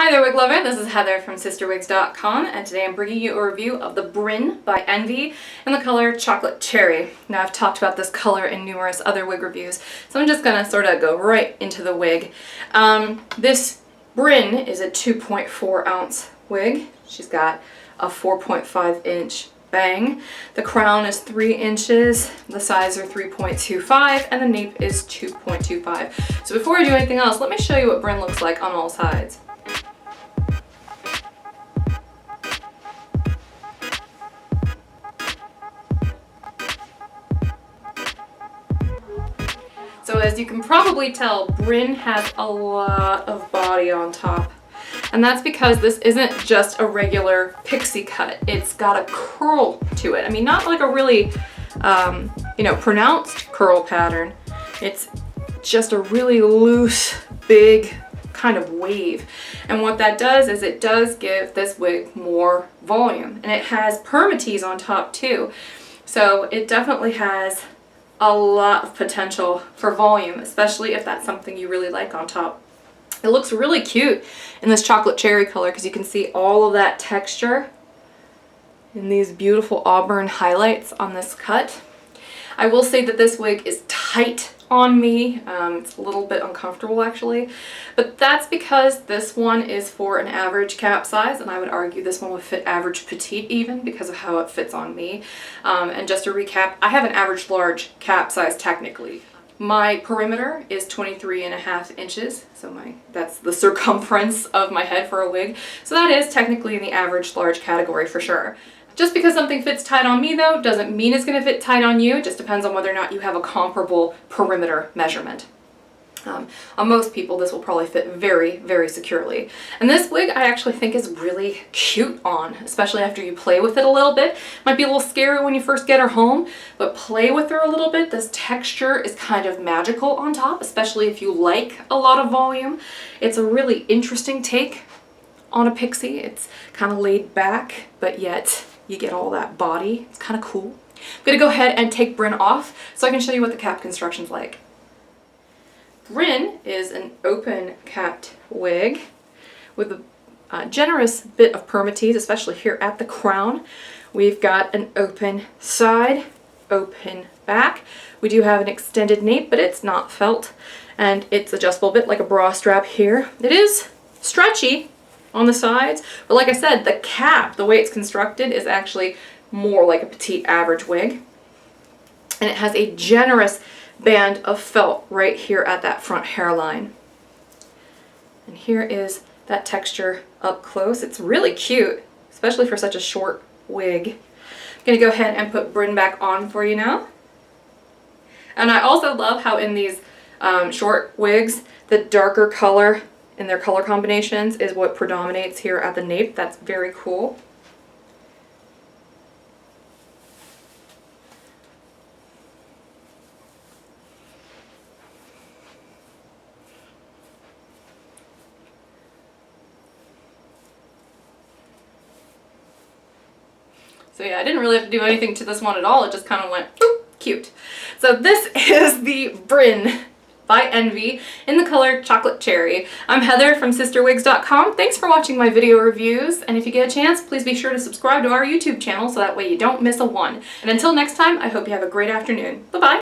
Hi there, wig lover. This is Heather from CysterWigs.com, and today I'm bringing you a review of the Bryn by Envy in the color Chocolate Cherry. Now, I've talked about this color in numerous other wig reviews, so I'm just going to sort of go right into the wig. This Bryn is a 2.4 ounce wig. She's got a 4.5 inch bang. The crown is 3 inches, the sides are 3.25, and the nape is 2.25. So before I do anything else, let me show you what Bryn looks like on all sides. So as you can probably tell, Bryn has a lot of body on top. And that's because this isn't just a regular pixie cut. It's got a curl to it. I mean, not like a really, pronounced curl pattern. It's just a really loose, big kind of wave. And what that does is it does give this wig more volume. And it has permatease on top too. So it definitely has a lot of potential for volume, especially if that's something you really like on top. It looks really cute in this chocolate cherry color because you can see all of that texture in these beautiful auburn highlights on this cut. I will say that this wig is tight on me. It's a little bit uncomfortable actually, but that's because this one is for an average cap size, and I would argue this one would fit average petite even because of how it fits on me. And just to recap, I have an average large cap size technically. My perimeter is 23.5 inches, so that's the circumference of my head for a wig. So that is technically in the average large category for sure. Just because something fits tight on me though, doesn't mean it's gonna fit tight on you. It just depends on whether or not you have a comparable perimeter measurement. On most people, this will probably fit very, very securely. And this wig I actually think is really cute on, especially after you play with it a little bit. Might be a little scary when you first get her home, but play with her a little bit. This texture is kind of magical on top, especially if you like a lot of volume. It's a really interesting take on a pixie. It's kind of laid back, but yet you get all that body. It's kind of cool. I'm gonna go ahead and take Bryn off so I can show you what the cap construction's like. Bryn is an open capped wig with a generous bit of permatease, especially here at the crown. We've got an open side, open back. We do have an extended nape, but it's not felt, and it's adjustable a bit like a bra strap here. It is stretchy on the sides, but like I said, the cap, the way it's constructed, is actually more like a petite average wig. And it has a generous band of felt right here at that front hairline. And here is that texture up close. It's really cute, especially for such a short wig. I'm gonna go ahead and put Bryn back on for you now. And I also love how in these short wigs, the darker color in their color combinations is what predominates here at the nape. That's very cool. So yeah, I didn't really have to do anything to this one at all. It just kind of went, boop, cute. So this is the Bryn by Envy in the color Chocolate Cherry. I'm Heather from CysterWigs.com. Thanks for watching my video reviews. And if you get a chance, please be sure to subscribe to our YouTube channel so that way you don't miss a one. And until next time, I hope you have a great afternoon. Bye-bye.